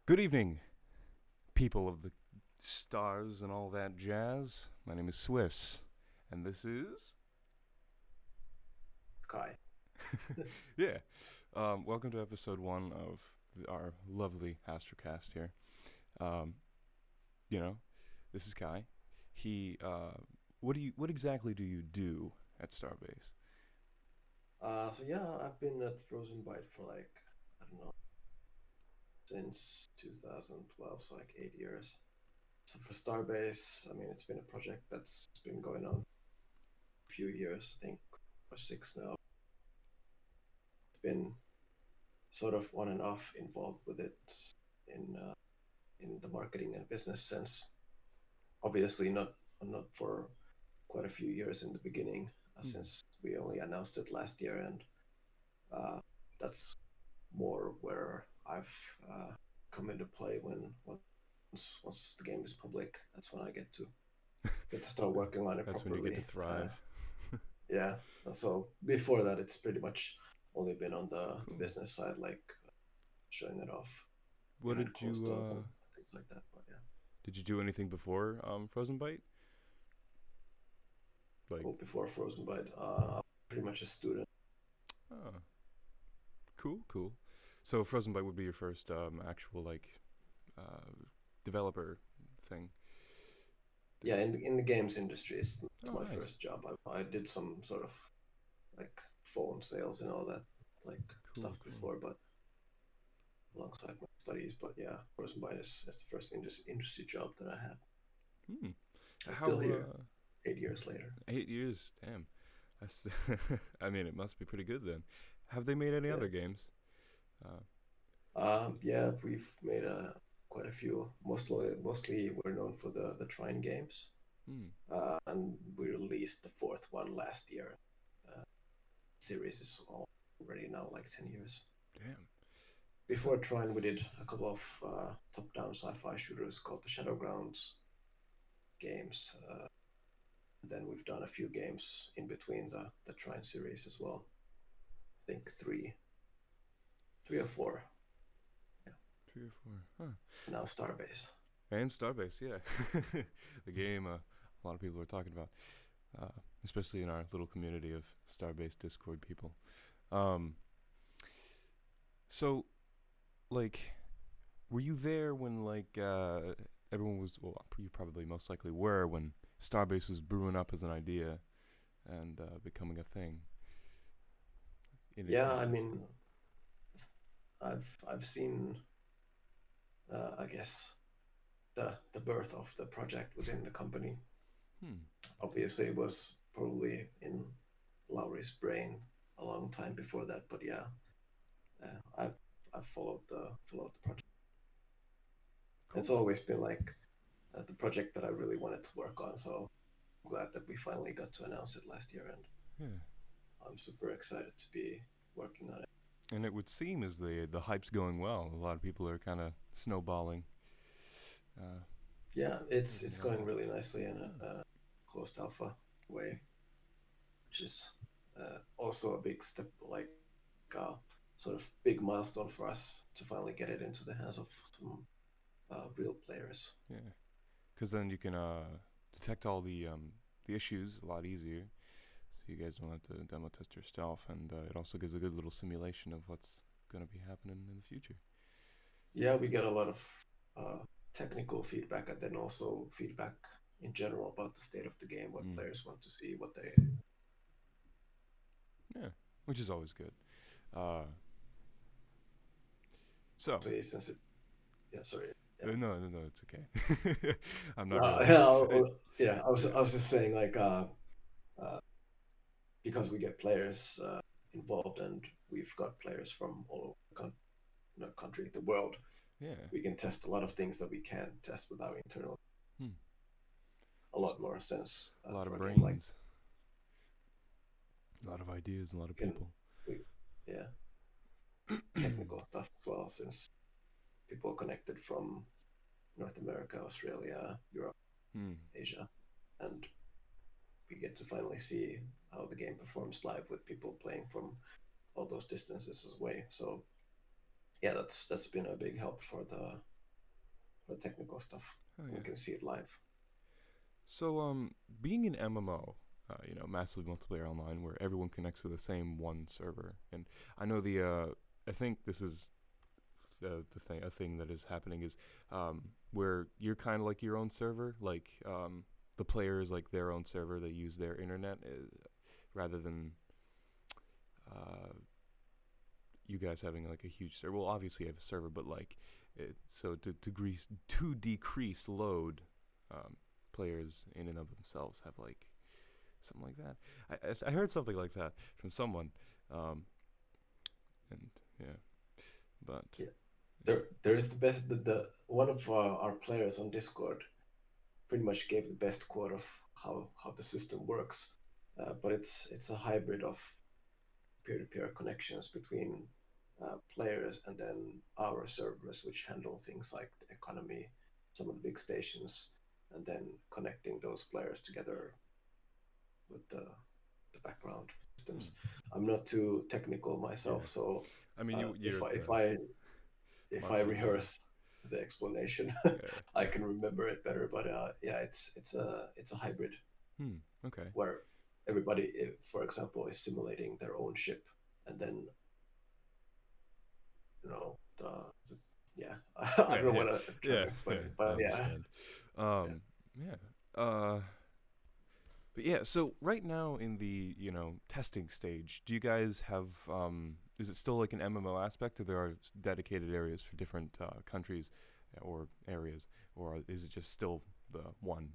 Good evening, people of the stars and all that jazz. My name is Swiss, and this is. Kai. Yeah. Welcome to episode one of our lovely Astrocast here. Um, you know, this is Kai. He. What exactly do you do at Starbase? So yeah, I've been at Frozenbyte for I don't know, since 2012, so like 8 years. So for Starbase, I mean, it's been a project that's been going on for a few years, I think, or six now. Been sort of on and off involved with it in uh, in the marketing and business sense. Obviously, not for quite a few years in the beginning, Hmm. since we only announced it last year, and uh, that's more where I've come into play when once the game is public. That's when I get to start working on it That's when you get to properly. thrive. Yeah. So before that, it's pretty much only been on the Cool. business side, like showing it off What behind did closed you doors and things like that. But yeah. did you do anything before Frozen Bite? Like, Oh, before Frozen Bite, pretty much a student. oh, cool, cool. So Frozen Bite would be your first actual uh, developer thing. Yeah, in the games industry, it's Oh, my nice. first job. I did some sort of like phone sales and all that like Cool, stuff cool. before, but alongside my studies. But yeah, Frozenbyte is the first industry job that I had. Hmm. I'm How still here 8 years later. 8 years? Damn. That's. I mean, it must be pretty good then. Have they made any Yeah. other games? Uh, Yeah, we've made quite a few. Mostly we're known for the Trine games, hmm. and we released the fourth one last year. Uh, Series is already now like 10 years. Damn. Before Trine, we did a couple of top-down sci-fi shooters called the Shadowgrounds games. Then we've done a few games in between the Trine series as well. I think three or four. Yeah. 3 or 4. Huh. And now Starbase. And Starbase, yeah. The game a lot of people are talking about, uh, especially in our little community of Starbase Discord people. Um, so, like, were you there when everyone was? Well, you probably most likely were when Starbase was brewing up as an idea and becoming a thing in its Yeah, I infancy. mean, I've seen, I guess, the birth of the project within the company. Hmm. Obviously, it was probably in Lowry's brain a long time before that, but yeah, I've followed the project. It's Cool. always been like the project that I really wanted to work on. So I'm glad that we finally got to announce it last year, and Yeah. I'm super excited to be working on it. And it would seem as the hype's going well. A lot of people are kind of snowballing, uh, Yeah, it's working on going it. really nicely in Yeah. a closed alpha way, which is also a big step, like uh, sort of big milestone for us to finally get it into the hands of some real players. Yeah. Because then you can detect all the issues a lot easier. So you guys don't have to demo test yourself, and it also gives a good little simulation of what's going to be happening in the future. Yeah, we get a lot of technical feedback, and then also feedback in general about the state of the game, what Mm. players want to see, what they Yeah, which is always good. Uh, so say since it. Yeah, sorry. Yeah. no, no, no, it's okay. I'm not No, really. yeah, It, yeah. yeah. I was just saying like uh, because we get players involved and we've got players from all over the country, the world. Yeah. We can test a lot of things that we can't test with our internal. Hmm. A Just lot more sense a lot for of a game like brains, a lot of ideas, a lot of we can. people. We, yeah, technical stuff as well, since people connected from North America, Australia, Europe, Hmm. Asia, and we get to finally see how the game performs live with people playing from all those distances away. So yeah, that's been a big help for the technical stuff. Oh We yeah. can see it live. So being an MMO, massively multiplayer online, where everyone connects to the same one server, and I know I think this is a thing that is happening is where you're kind of like your own server, like the players like their own server. They use their internet rather than uh, you guys having like a huge server. Well, obviously you have a server, but like so to decrease load, um, players in and of themselves have like something like that. I heard something like that from someone, um, and yeah, but Yeah, yeah. there is the best. The one of our players on Discord pretty much gave the best quote of how the system works. But it's a hybrid of peer-to-peer connections between players and then our servers, which handle things like the economy, some of the big stations, and then connecting those players together with the background Hmm. systems. I'm not too technical myself, Yeah. so I mean, if you're I if the I if I marketing guy. rehearse the explanation, Yeah. I can remember it better. But yeah, it's a hybrid Hmm. Okay. where everybody, for example, is simulating their own ship, and then the yeah, I Yeah. don't Yeah. want to try Yeah. to explain Yeah. it, I but yeah, understand. yeah. Yeah. Uh. But yeah. So right now in the testing stage, do you guys have Is it still like an MMO aspect, or there are dedicated areas for different countries or areas, or is it just still the one?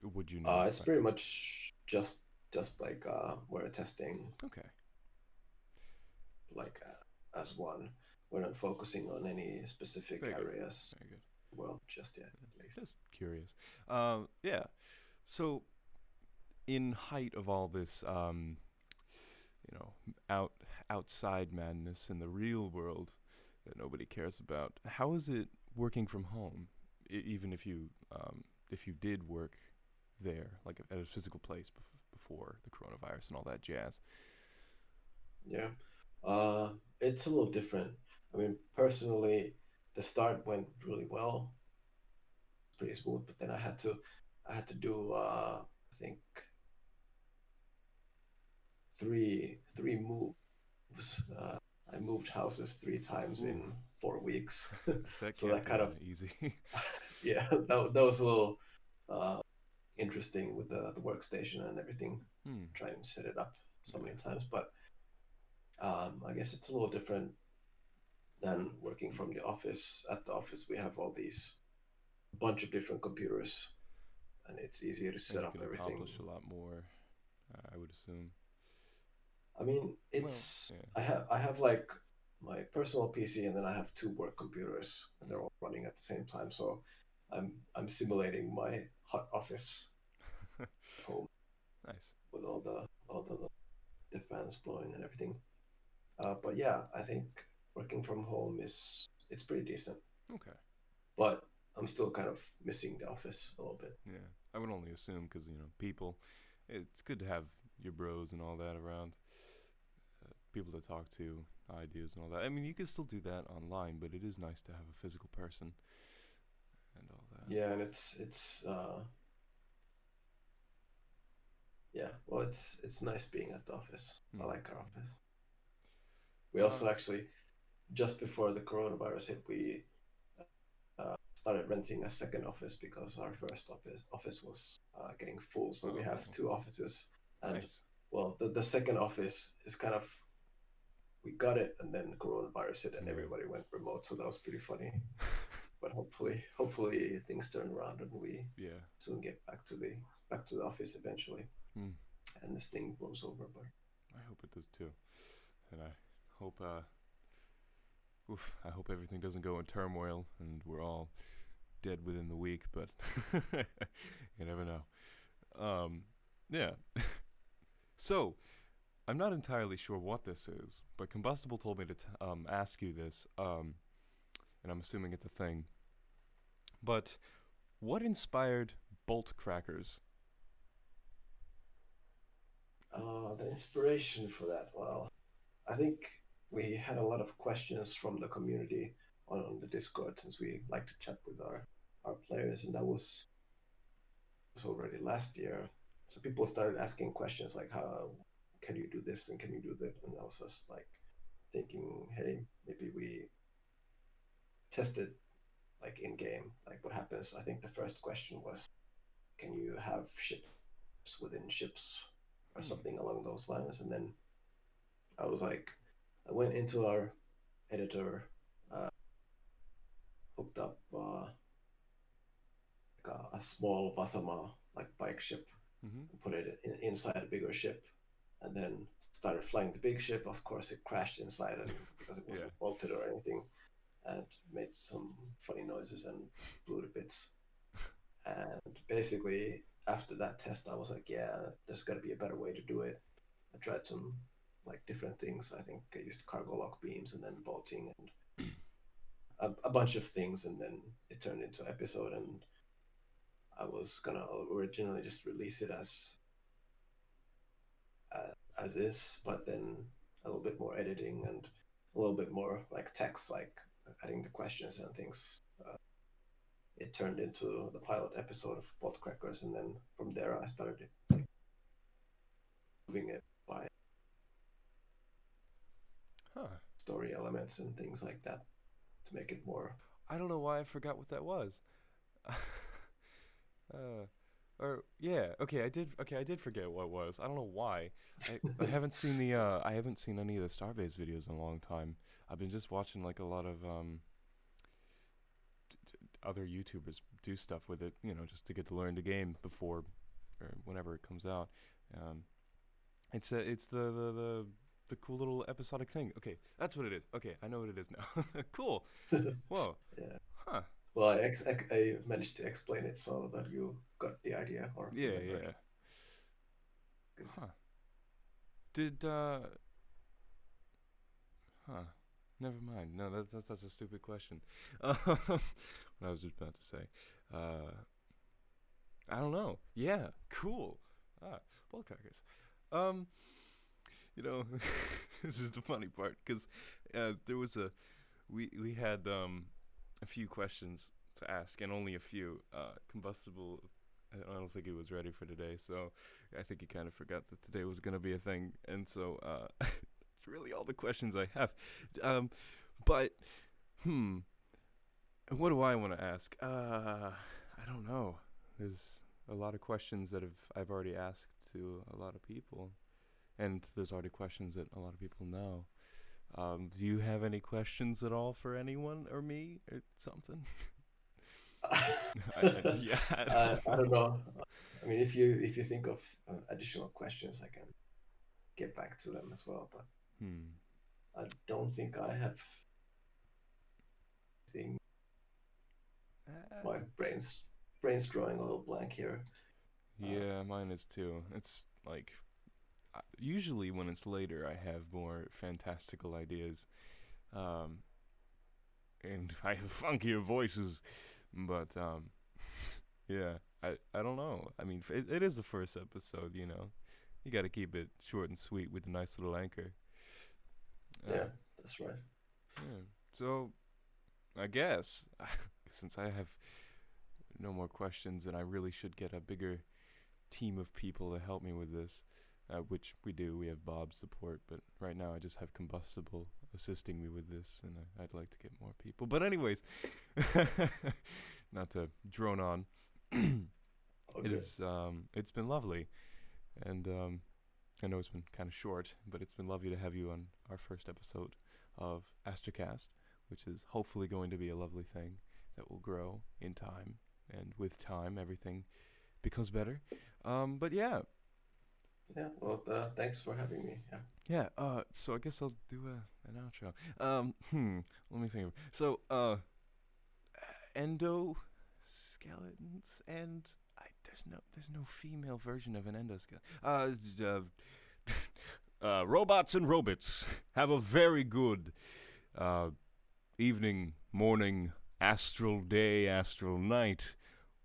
Would you know? It's pretty much just like we're testing Okay. like as one. We're not focusing on any specific Very good. areas. Very good. Well, just yet at least. Just curious. Yeah. So in height of all this, you know, out outside madness in the real world that nobody cares about, how is it working from home? Even if you did work there, like at a physical place before the coronavirus and all that jazz. Yeah, it's a little different. I mean, personally, the start went really well, pretty smooth. But then I had to do I think three moves. I moved houses 3 times Ooh, in 4 weeks, that so can't that be kind of easy. yeah, that was a little uh, interesting with the workstation and everything. Hmm. Trying to set it up so Yeah. many times, but I guess it's a little different than working Hmm. from the office. At the office, we have all these bunch of different computers, and it's easier to And set you up can everything. accomplish a lot more, I would assume. I mean, Well, it's yeah. I have like my personal PC, and then I have two work computers, and they're Hmm. all running at the same time. So I'm simulating my hot office at home Nice. with all the fans blowing and everything. But yeah, I think working from home it's pretty decent, Okay. but I'm still kind of missing the office a little bit. Yeah, I would only assume because people. It's good to have your bros and all that around, people to talk to, ideas and all that. I mean, you can still do that online, but it is nice to have a physical person and all that. Yeah, and it's yeah, well, it's nice being at the office. I Hmm. like our office. We Uh. also actually, just before the coronavirus hit, we started renting a second office because our first office was getting full. So we have Oh, two offices, and nice. well, the second office is kind of, we got it, and then coronavirus hit, and Yeah. everybody went remote. So that was pretty funny. But hopefully things turn around and we Yeah. soon get back to the office eventually, Hmm. and this thing blows over. But I hope it does too, and I hope. I hope everything doesn't go in turmoil and we're all dead within the week. But you never know. Um. Yeah. So I'm not entirely sure what this is, but Combustible told me to ask you this, and I'm assuming it's a thing. But what inspired bolt crackers? the inspiration for that, well, I think we had a lot of questions from the community on the Discord, since we like to chat with our players, and that was already last year. So people started asking questions like, how can you do this and can you do that? And I was just like thinking, hey, maybe we test it like in game, like what happens. I think the first question was, can you have ships within ships or Hmm. something along those lines? And then I was like, I went into our editor, uh, hooked up like a small Vasama like bike ship, Mm-hmm. and put it inside a bigger ship, and then started flying the big ship. Of course, it crashed inside, and because it Yeah. wasn't bolted or anything, and made some funny noises and blew to bits. And basically, after that test, I was like, yeah, there's got to be a better way to do it. I tried some like different things. I think I used cargo lock beams and then bolting and a bunch of things, and then it turned into an episode. And I was gonna originally just release it as is, but then a little bit more editing and a little bit more like text, like adding the questions and things. It turned into the pilot episode of Bot Crackers, and then from there I started like moving it by Huh. story elements and things like that to make it more. I don't know why I forgot what that was. uh, or yeah, okay, I did. Okay, I did forget what it was. I don't know why. I haven't seen the I haven't seen any of the Starbase videos in a long time. I've been just watching like a lot of other YouTubers do stuff with it, just to get to learn the game before or whenever it comes out. Um, it's the cool little episodic thing. Okay, that's what it is. Okay, I know what it is now. Cool. Whoa. Yeah. Huh. Well, I managed to explain it so that you got the idea or Yeah, remembered. yeah. Good. Huh. Did huh. Never mind. No, that's a stupid question. What I was just about to say. Uh I don't know. Yeah, cool. Ball crackers. Um, this is the funny part because there was we had a few questions to ask and only a few. Combustible. I don't think he was ready for today, so I think he kind of forgot that today was gonna be a thing, and so it's really all the questions I have. Um, but hmm, what do I want to ask? I don't know. There's a lot of questions that I've already asked to a lot of people, and there's already questions that a lot of people know. Do you have any questions at all for anyone or me or something? Yeah, I don't I don't know. know. I mean, if you think of additional questions, I can get back to them as well. But Hmm. I don't think I have anything. My brain's drawing a little blank here. Uh, Yeah, mine is too. It's like usually when it's later, I have more fantastical ideas, um, and I have funkier voices, but yeah, I don't know. I mean, it is the first episode, you know. You got to keep it short and sweet with a nice little anchor. yeah, Uh, that's right. yeah. So I guess since I have no more questions, and I really should get a bigger team of people to help me with this, which we do. We have Bob's support, but right now I just have Combustible assisting me with this, and I'd like to get more people. But anyways, not to drone on. Okay. It's been lovely, and I know it's been kind of short, but it's been lovely to have you on our first episode of Astrocast, which is hopefully going to be a lovely thing that will grow in time, and with time, everything becomes better. But yeah, Yeah. Well, thanks for having me. Yeah. yeah. So I guess I'll do an outro. Let me think. So, endoskeletons, and there's no female version of an endoskeleton. Robots and robots have a very good uh, evening, morning, astral day, astral night,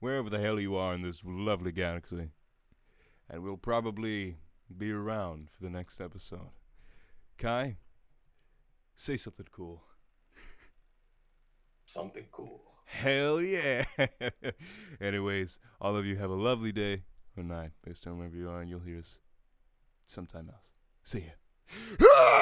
wherever the hell you are in this lovely galaxy. And we'll probably be around for the next episode. Kai, say something cool. Something cool. Hell yeah. Anyways, all of you have a lovely day or night based on wherever you are, and you'll hear us sometime else. See ya.